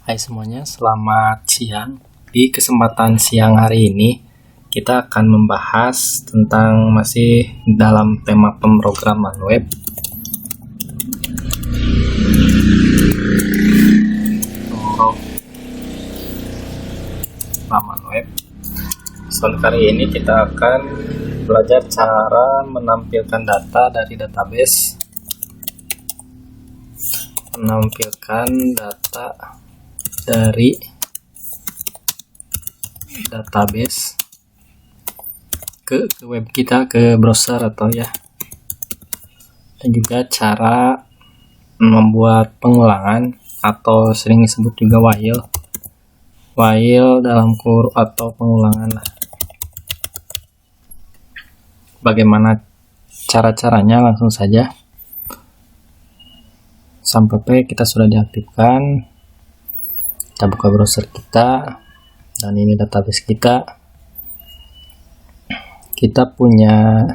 Hai semuanya, selamat siang. Di kesempatan siang hari ini, kita akan membahas tentang masih dalam tema pemrograman web. Pemrograman web. Soal kali ini kita akan belajar cara menampilkan data dari database. Menampilkan data dari database ke web kita, ke browser atau ya, dan juga cara membuat pengulangan atau sering disebut juga while dalam kurung atau pengulangan lah. Bagaimana cara-caranya? Langsung saja. Sampai kita sudah diaktifkan. Kita buka browser kita, dan ini database kita. Kita punya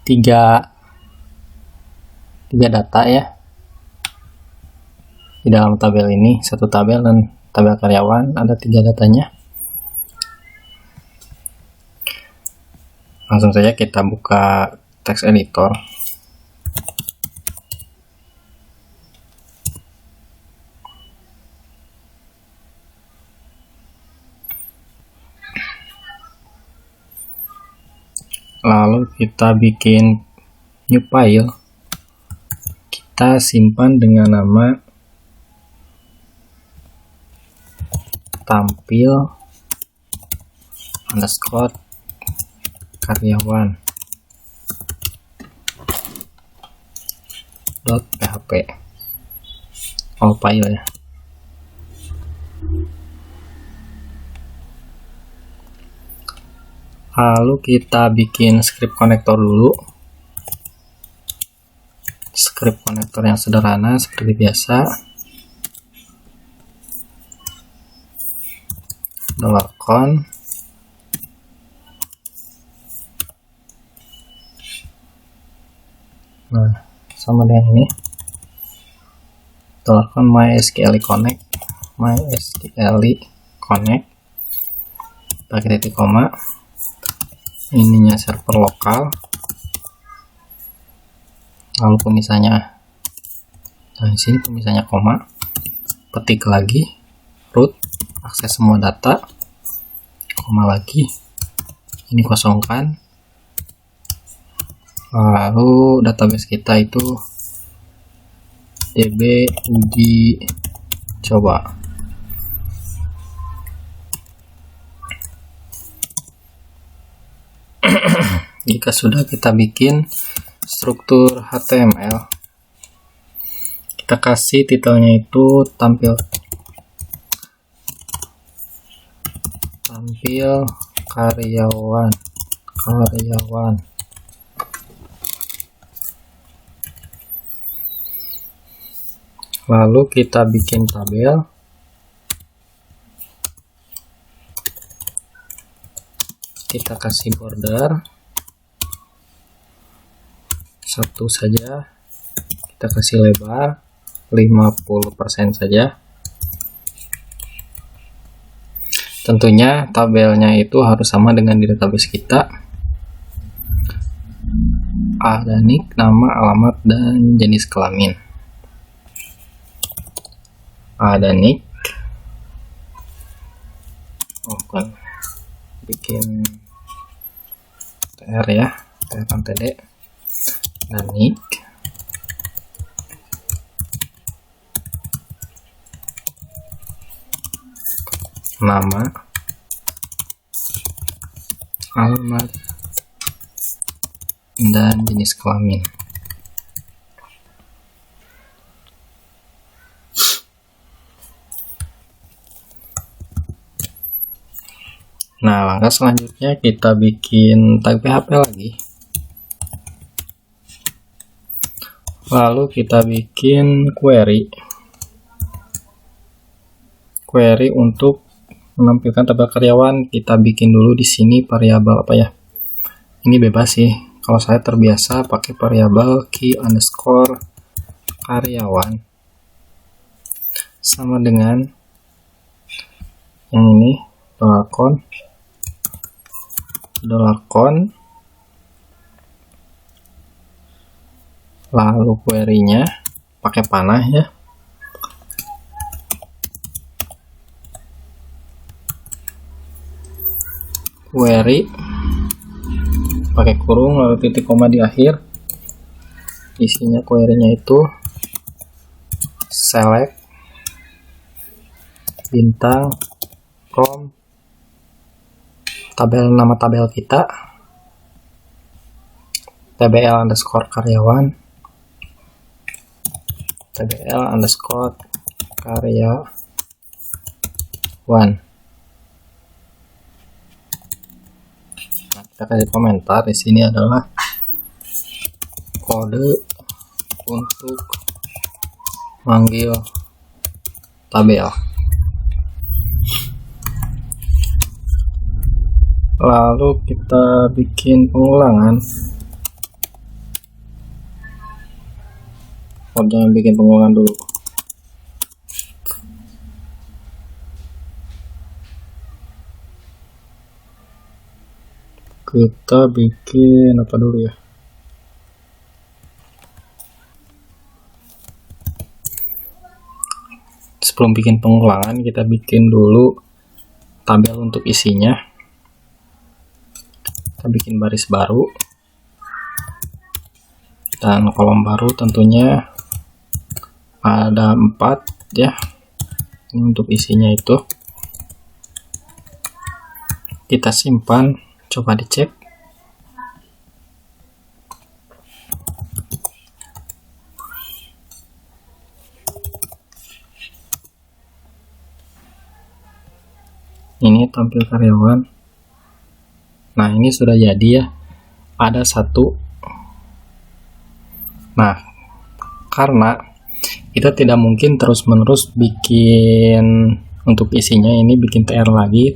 tiga data ya di dalam tabel ini, satu tabel dan tabel karyawan, ada 3 datanya. Langsung saja kita buka text editor. Lalu kita bikin new file, kita simpan dengan nama tampil underscore karyawan .php, all file ya. Lalu kita bikin script konektor dulu. Script konektor yang sederhana seperti biasa. $con nah, sama dengan ini. $con mysql connect pakai titik koma. Ininya server lokal, lalu pemisahnya, nah di sini pemisahnya koma, petik lagi root, akses semua data, koma lagi, ini kosongkan, lalu database kita itu db uji coba. Jika sudah, kita bikin struktur HTML. Kita kasih titelnya itu tampil karyawan. Lalu kita bikin tabel. Kita kasih border 1 saja, kita kasih lebar 50% saja. Tentunya tabelnya itu harus sama dengan di database kita. Ada nick, nama, alamat, dan jenis kelamin. Ada nick, bukan, bikin tr ya, td, dan nick, nama, alamat, dan jenis kelamin. Nah, langkah selanjutnya kita bikin tag PHP lagi. Lalu kita bikin query untuk menampilkan tabel karyawan. Kita bikin dulu di sini variabel apa ya? Ini bebas sih. Kalau saya terbiasa pakai variabel key underscore karyawan sama dengan yang ini $, lalu query-nya pakai panah ya, query pakai kurung lalu titik koma di akhir. Isinya query-nya itu select bintang from tabel, nama tabel kita tbl underscore karyawan, tbl underscore karyawan. Nah, kita kasih komentar di sini adalah kode untuk manggil tabel. Lalu kita bikin pengulangan. Oh, jangan bikin pengulangan dulu. Kita bikin apa dulu ya? Sebelum bikin pengulangan, kita bikin dulu tabel untuk isinya. Kita bikin baris baru dan kolom baru, tentunya ada 4 ya. Ini untuk isinya itu. Kita simpan, coba dicek. Ini tampil karyawan. Nah, ini sudah jadi ya. Ada 1. Nah, karena kita tidak mungkin terus-menerus bikin untuk isinya ini, bikin TR lagi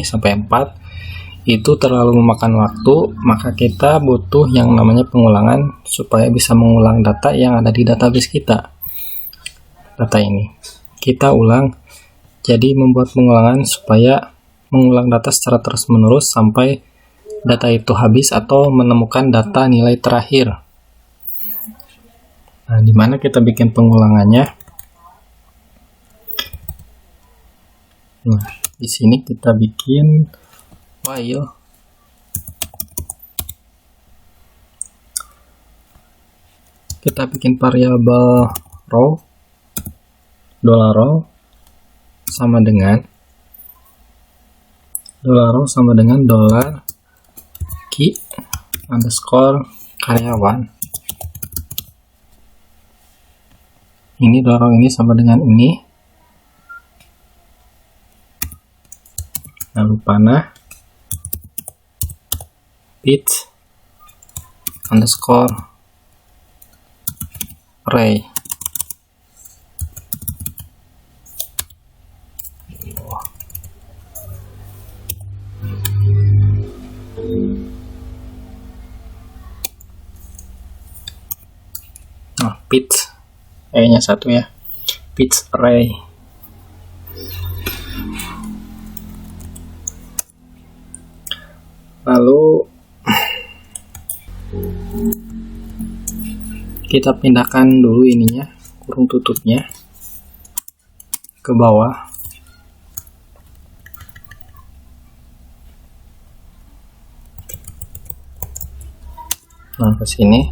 sampai 4. Itu terlalu memakan waktu, maka kita butuh yang namanya pengulangan supaya bisa mengulang data yang ada di database kita. Data ini kita ulang. Jadi membuat pengulangan supaya mengulang data secara terus-menerus sampai data itu habis atau menemukan data nilai terakhir. Nah, di mana kita bikin pengulangannya? Nah, di sini kita bikin while kita bikin variabel row, $row sama dengan $key underscore karyawan. Ini $row ini sama dengan ini, lalu panah bit underscore array. Nah, bit nya 1 ya, bit array. Lalu kita pindahkan dulu ininya, kurung tutupnya ke bawah. Nah, ke sini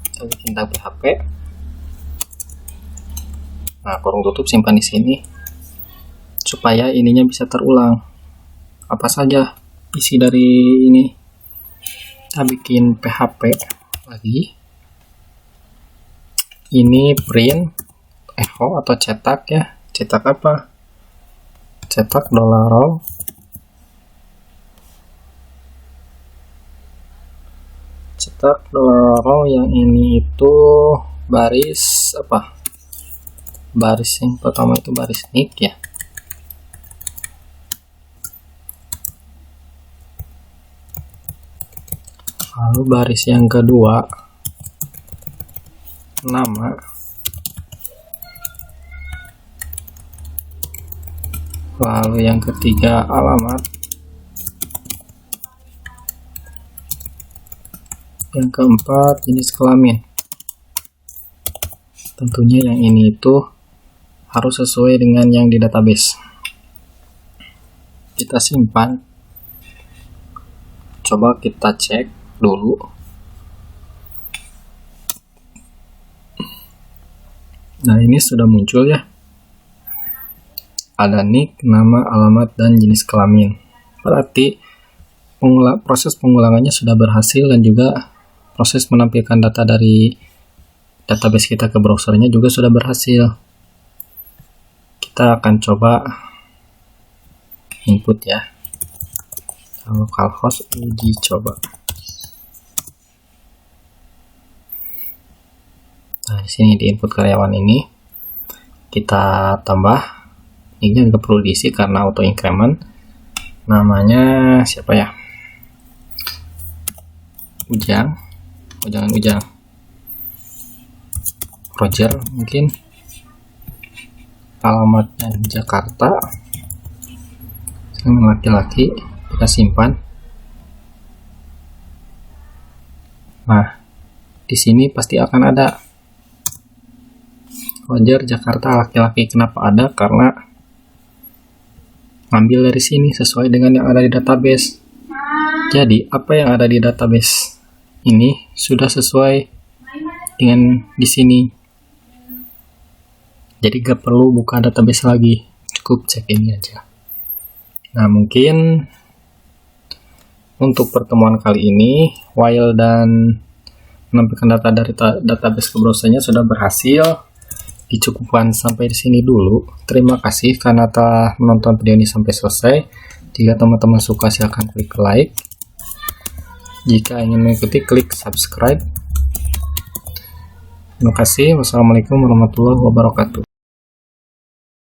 kita bikin tag PHP. Nah, kurung tutup simpan di sini supaya ininya bisa terulang. Apa saja isi dari ini? Kita bikin PHP lagi. Ini print echo atau cetak ya. Cetak apa? Cetak $row. Cetak $row yang ini itu baris apa? Baris yang pertama itu baris nick ya. Lalu baris yang kedua nama. Lalu yang ketiga alamat. Yang keempat jenis kelamin. Tentunya yang ini itu harus sesuai dengan yang di database. Kita simpan. Coba kita cek dulu. Nah, ini sudah muncul ya. Ada nick, nama, alamat, dan jenis kelamin. Berarti proses pengulangannya sudah berhasil, dan juga proses menampilkan data dari database kita ke browsernya juga sudah berhasil. Kita akan coba input ya. Localhost uji coba. Nah, di sini di input karyawan ini kita tambah, ini nggak perlu diisi karena auto increment. Namanya siapa ya? Ujang. Oh, jangan Ujang. Roger mungkin. Alamatnya Jakarta. Laki-laki. Kita simpan. Nah, di sini pasti akan ada Roger Jakarta laki-laki. Kenapa ada? Karena ngambil dari sini sesuai dengan yang ada di database. Jadi apa yang ada di database ini sudah sesuai dengan di sini. Jadi gak perlu buka database lagi, cukup cek ini aja. Nah, mungkin untuk pertemuan kali ini while dan menampilkan data dari database ke browsernya sudah berhasil. Dicukupkan sampai di sini dulu. Terima kasih karena telah menonton video ini sampai selesai. Jika teman-teman suka silahkan klik like. Jika ingin mengikuti klik subscribe. Terima kasih. Wassalamualaikum warahmatullahi wabarakatuh.